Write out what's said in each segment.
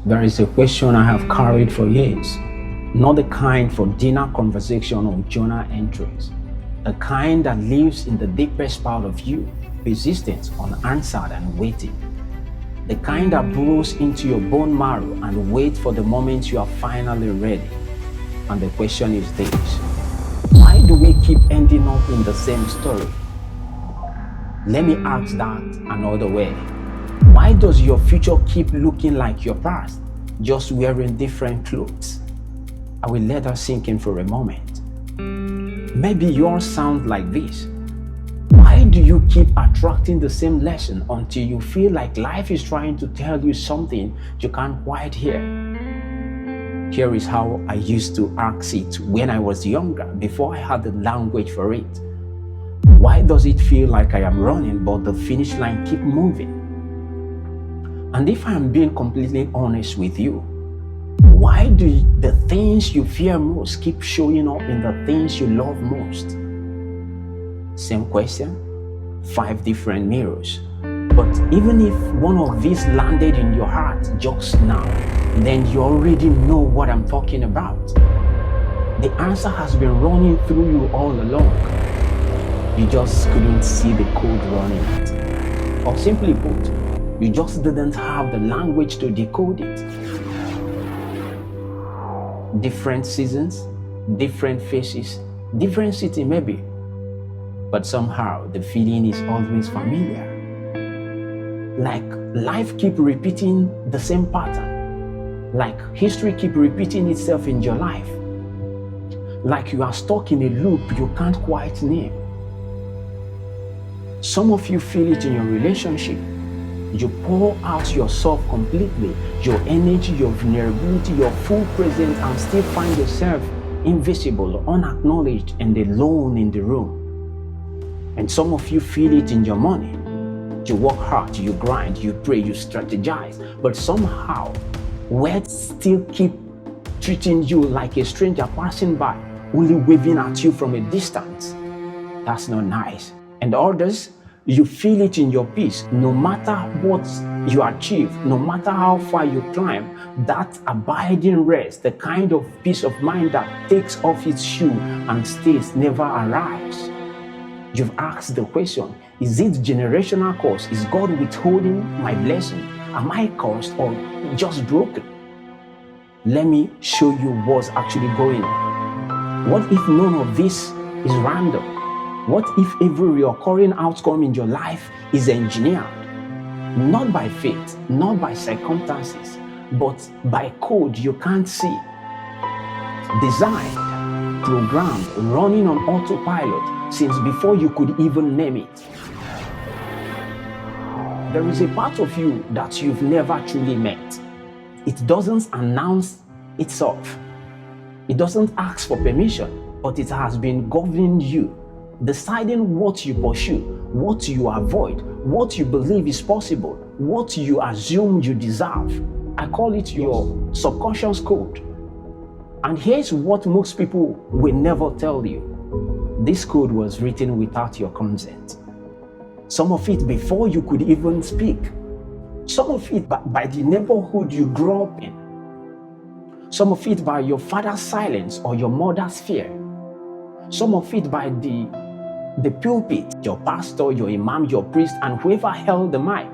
There is a question I have carried for years, not the kind for dinner conversation or journal entries, the kind that lives in the deepest part of you, persistent, unanswered, and waiting. The kind that burrows into your bone marrow and waits for the moment you are finally ready. And the question is this: why do we keep ending up in the same story? Let me ask that another way. Why does your future keep looking like your past, just wearing different clothes? I will let that sink in for a moment. Maybe yours sounds like this. Why do you keep attracting the same lesson until you feel like life is trying to tell you something you can't quite hear? Here is how I used to ask it when I was younger, before I had the language for it. Why does it feel like I am running but the finish line keep moving? And if I am being completely honest with you, why do the things you fear most keep showing up in the things you love most? Same question, 5 different mirrors. But even if one of these landed in your heart just now, then you already know what I'm talking about. The answer has been running through you all along. You just couldn't see the code running it. Or simply put, you just didn't have the language to decode it. Different seasons, different faces, different city maybe. But somehow the feeling is always familiar. Like life keep repeating the same pattern. Like history keep repeating itself in your life. Like you are stuck in a loop you can't quite name. Some of you feel it in your relationship. You pour out yourself completely, your energy, your vulnerability, your full presence, and still find yourself invisible, unacknowledged, and alone in the room. And some of you feel it in your money. You work hard, you grind, you pray, you strategize, but somehow words still keep treating you like a stranger passing by, only waving at you from a distance. That's not nice. And others, you feel it in your peace. No matter what you achieve, no matter how far you climb, that abiding rest, the kind of peace of mind that takes off its shoe and stays, never arrives. You've asked the question, is it generational curse? Is God withholding my blessing? Am I cursed or just broken? Let me show you what's actually going on. What if none of this is random? What if every recurring outcome in your life is engineered? Not by fate, not by circumstances, but by code you can't see. Designed, programmed, running on autopilot since before you could even name it. There is a part of you that you've never truly met. It doesn't announce itself. It doesn't ask for permission, but it has been governing you, deciding what you pursue, what you avoid, what you believe is possible, what you assume you deserve. I call it your subconscious code. And here's what most people will never tell you. This code was written without your consent. Some of it before you could even speak. Some of it by the neighborhood you grew up in. Some of it by your father's silence or your mother's fear. Some of it by the pulpit, your pastor, your imam, your priest, and whoever held the mic.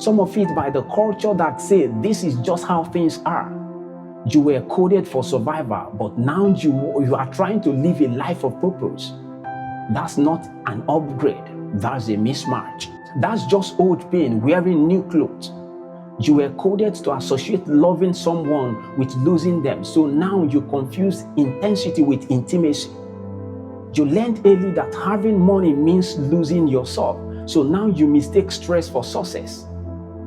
Some of it by the culture that said this is just how things are. You were coded for survival, but now you are trying to live a life of purpose. That's not an upgrade, that's a mismatch. That's just old pain wearing new clothes. You were coded to associate loving someone with losing them, so now you confuse intensity with intimacy. You learned early that having money means losing yourself, so now you mistake stress for success.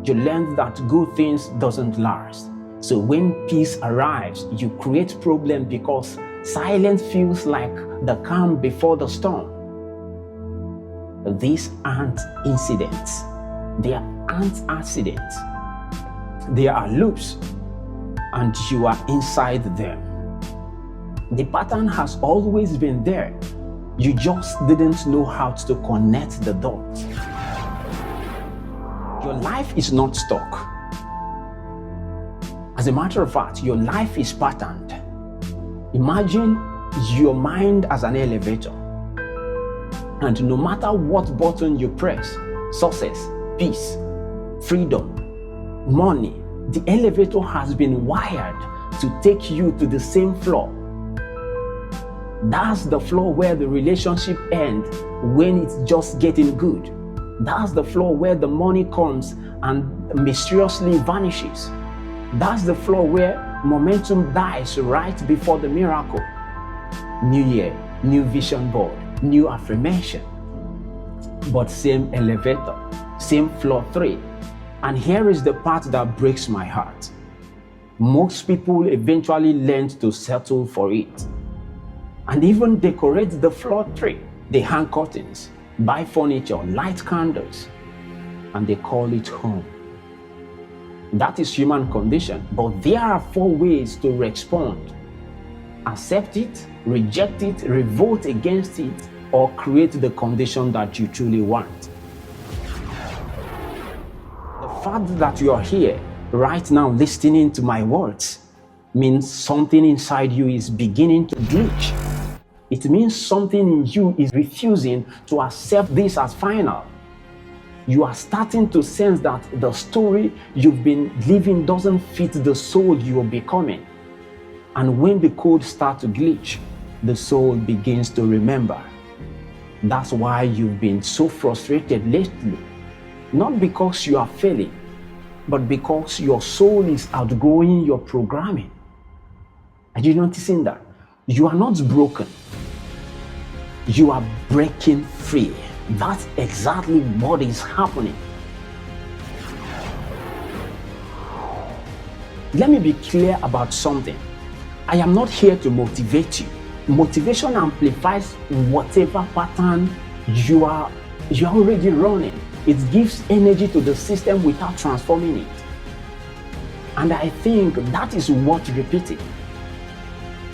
You learned that good things doesn't last, so when peace arrives, you create problems because silence feels like the calm before the storm. These aren't incidents, they aren't accidents. They are loops, and you are inside them. The pattern has always been there. You just didn't know how to connect the dots. Your life is not stuck. As a matter of fact, your life is patterned. Imagine your mind as an elevator. And no matter what button you press, success, peace, freedom, money, the elevator has been wired to take you to the same floor. That's the floor where the relationship ends when it's just getting good. That's the floor where the money comes and mysteriously vanishes. That's the floor where momentum dies right before the miracle. New year, new vision board, new affirmation. But same elevator, same floor 3. And here is the part that breaks my heart. Most people eventually learn to settle for it and even decorate the floor 3. They hang curtains, buy furniture, light candles, and they call it home. That is human condition, but there are 4 ways to respond. Accept it, reject it, revolt against it, or create the condition that you truly want. The fact that you are here right now listening to my words means something inside you is beginning to glitch. It means something in you is refusing to accept this as final. You are starting to sense that the story you've been living doesn't fit the soul you are becoming. And when the code starts to glitch, the soul begins to remember. That's why you've been so frustrated lately. Not because you are failing, but because your soul is outgrowing your programming. Are you noticing that? You are not broken. You are breaking free. That's exactly what is happening. Let me be clear about something. I am not here to motivate you. Motivation amplifies whatever pattern you are already running. It gives energy to the system without transforming it. And I think that is what repeating.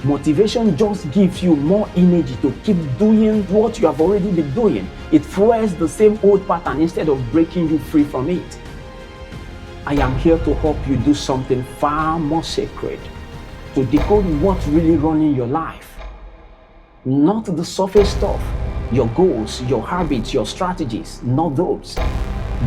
Motivation just gives you more energy to keep doing what you have already been doing. It fuels the same old pattern instead of breaking you free from it. I am here to help you do something far more sacred, to decode what's really running your life. Not the surface stuff, your goals, your habits, your strategies, not those,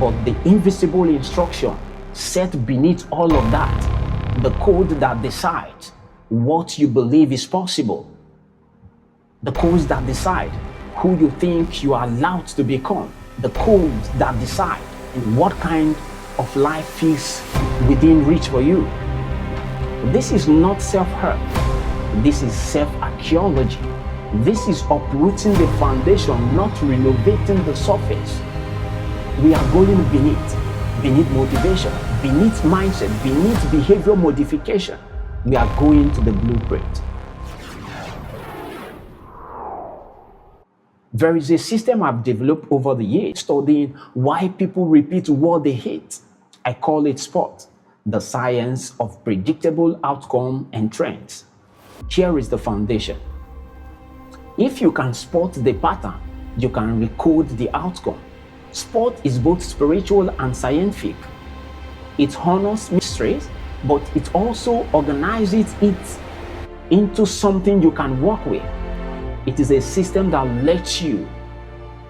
but the invisible instruction set beneath all of that, the code that decides what you believe is possible, the codes that decide who you think you are allowed to become, the codes that decide what kind of life feels within reach for you. This is not self-help. This is self-archaeology. This is uprooting the foundation, not renovating the surface. We are going beneath motivation, beneath mindset, beneath behavioral modification. We are going to the blueprint. There is a system I've developed over the years studying why people repeat what they hate. I call it SPOT, the science of predictable outcome and trends. Here is the foundation. If you can spot the pattern, you can recode the outcome. SPOT is both spiritual and scientific. It honors mysteries, but it also organizes it into something you can work with. It is a system that lets you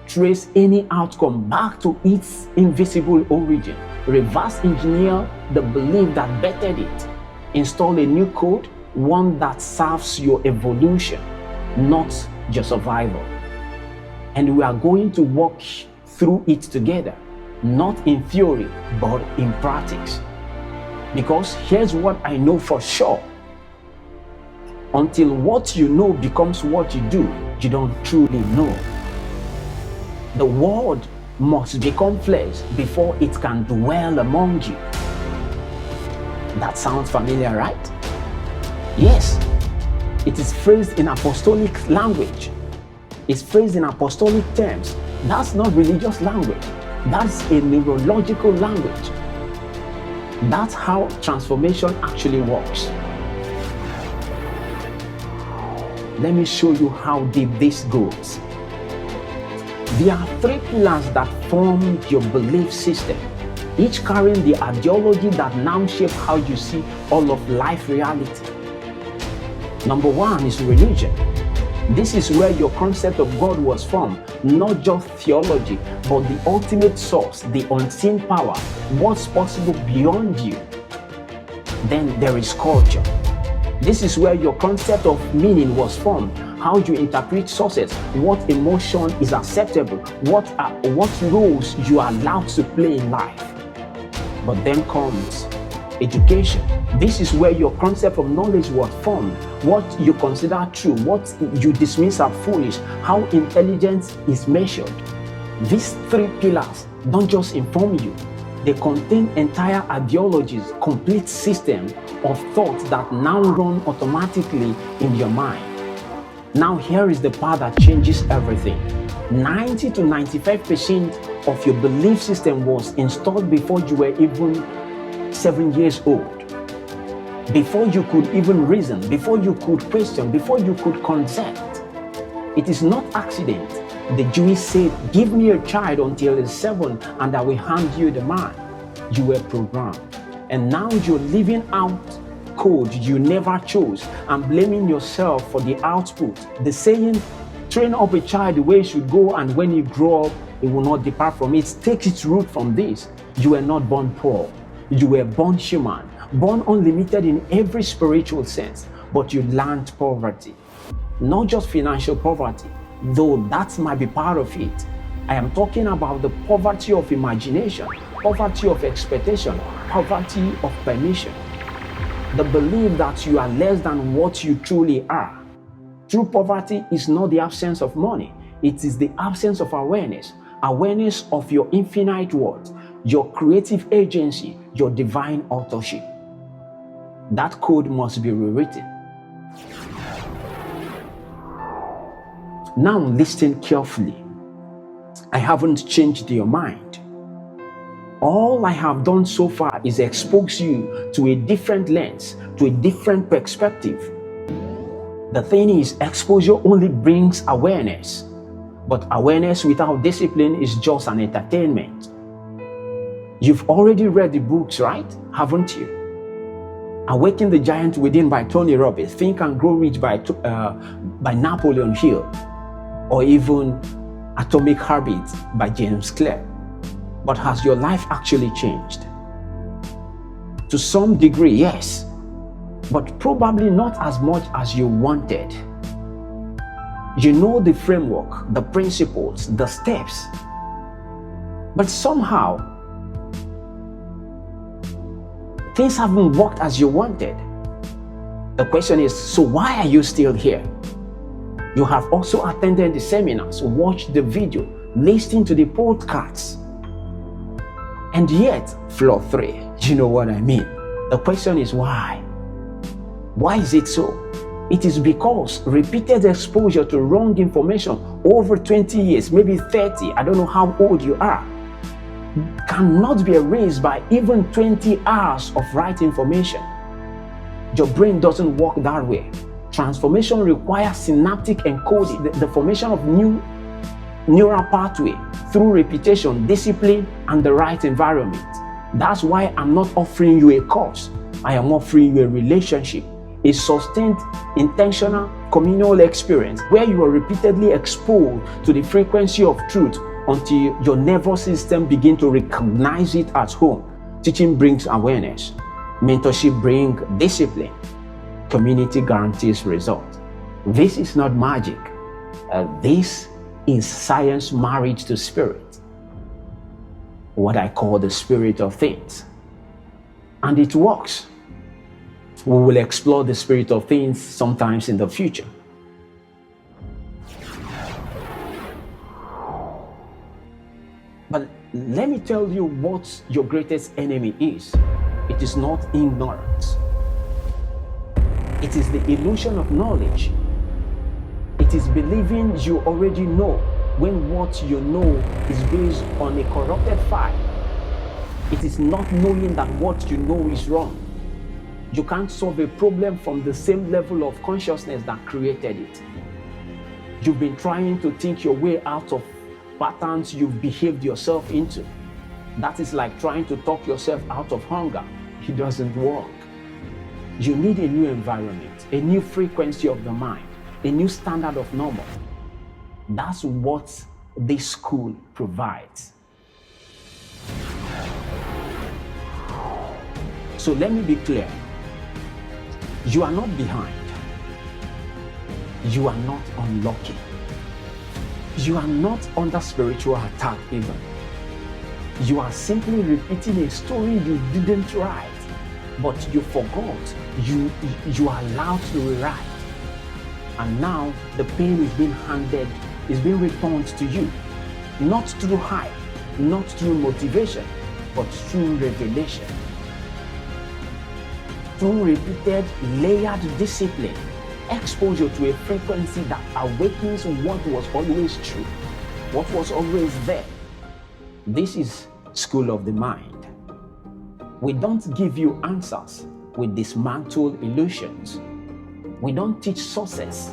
trace any outcome back to its invisible origin, reverse engineer the belief that bettered it, install a new code, one that serves your evolution, not your survival. And we are going to walk through it together, not in theory, but in practice. Because here's what I know for sure. Until what you know becomes what you do, you don't truly know. The word must become flesh before it can dwell among you. That sounds familiar, right? Yes. It is phrased in apostolic language. It's phrased in apostolic terms. That's not religious language. That's a neurological language. That's how transformation actually works. Let me show you how deep this goes. There are 3 pillars that form your belief system. each carrying the ideology that now shape how you see all of life reality. Number one is religion. This is where your concept of God was formed, not just theology, but the ultimate source, the unseen power, what's possible beyond you. Then there is culture. This is where your concept of meaning was formed, how you interpret sources, what emotion is acceptable, what roles you are allowed to play in life. But then comes education. This is where your concept of knowledge was formed, what you consider true, what you dismiss as foolish, how intelligence is measured. These three pillars don't just inform you, they contain entire ideologies, complete system of thoughts that now run automatically in your mind. Now here is the part that changes everything. 90 to 95% of your belief system was installed before you were even 7 years old. Before you could even reason, before you could question, before you could concept. It is not accident. The Jewish said, give me a child until he's 7 and I will hand you the man. You were programmed. And now you're living out code you never chose and blaming yourself for the output. The saying, train up a child the way he should go and when he grow up, he will not depart from it, takes its root from this. You were not born poor. You were born human, born unlimited in every spiritual sense, but you learned poverty. Not just financial poverty, though that might be part of it. I am talking about the poverty of imagination, poverty of expectation, poverty of permission. The belief that you are less than what you truly are. True poverty is not the absence of money. It is the absence of awareness. Awareness of your infinite worth, your creative agency, your divine authorship. That code must be rewritten. Now listen carefully. I haven't changed your mind. All I have done so far is expose you to a different lens, to a different perspective. The thing is, exposure only brings awareness, but awareness without discipline is just an entertainment. You've already read the books, right? Haven't you? Awaken the Giant Within by Tony Robbins, Think and Grow Rich by Napoleon Hill, or even Atomic Habits by James Clear. But has your life actually changed? To some degree, yes, but probably not as much as you wanted. You know the framework, the principles, the steps, but somehow things haven't worked as you wanted. The question is, so why are you still here? You have also attended the seminars, watched the video, listened to the podcasts, and yet, flaw 3, you know what I mean? The question is why? Why is it so? It is because repeated exposure to wrong information over 20 years, maybe 30, I don't know how old you are, cannot be erased by even 20 hours of right information. Your brain doesn't work that way. Transformation requires synaptic encoding, the formation of new neural pathway through repetition, discipline, and the right environment. That's why I'm not offering you a course. I am offering you a relationship, a sustained, intentional, communal experience where you are repeatedly exposed to the frequency of truth until your nervous system begins to recognize it at home. Teaching brings awareness. Mentorship brings discipline. Community guarantees results. This is not magic. This is science married to spirit. What I call the spirit of things. And it works. We will explore the spirit of things sometimes in the future. But let me tell you what your greatest enemy is. It is not ignorance. It is the illusion of knowledge. It is believing you already know when what you know is based on a corrupted fact. It is not knowing that what you know is wrong. You can't solve a problem from the same level of consciousness that created it. You've been trying to think your way out of patterns you've behaved yourself into. That is like trying to talk yourself out of hunger. It doesn't work. You need a new environment, a new frequency of the mind, a new standard of normal. That's what this school provides. So let me be clear. You are not behind. You are not unlucky. You are not under spiritual attack even. You are simply repeating a story you didn't write, but you forgot. You are allowed to rewrite. And now the pain is being returned to you. Not through hype, not through motivation, but through revelation. Through repeated, layered discipline, exposure to a frequency that awakens what was always true, what was always there. This is School of the Mind. We don't give you answers, we dismantle illusions. We don't teach sources.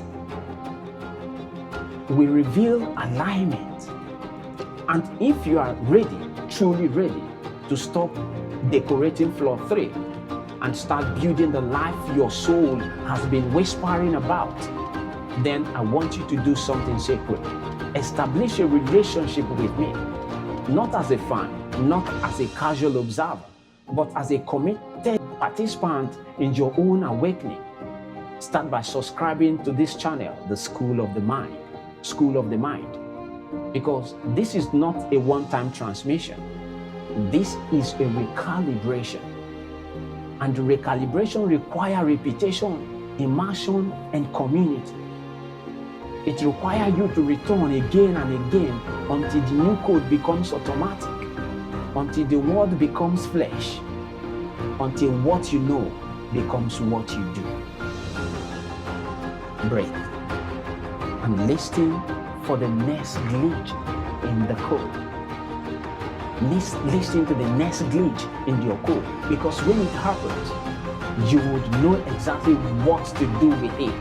We reveal alignment. And if you are ready, truly ready, to stop decorating floor 3 and start building the life your soul has been whispering about, then I want you to do something sacred. Establish a relationship with me, not as a fan, not as a casual observer, but as a committed participant in your own awakening. Start by subscribing to this channel, the School of the Mind. School of the Mind. Because this is not a one-time transmission. This is a recalibration. And recalibration requires repetition, immersion, and community. It requires you to return again and again until the new code becomes automatic, until the word becomes flesh, until what you know becomes what you do. Breathe and listen for the next glitch in the code. Listen to the next glitch in your code, because when it happens, you would know exactly what to do with it.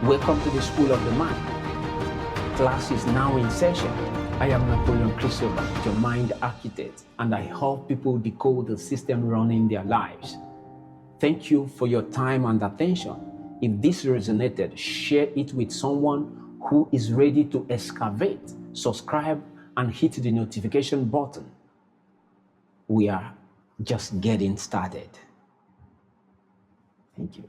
Welcome to the School of the Mind. Class is now in session. I am Napoleon Christopher, your mind architect, and I help people decode the system running their lives. Thank you for your time and attention. If this resonated, share it with someone who is ready to excavate. Subscribe and hit the notification button. We are just getting started. Thank you.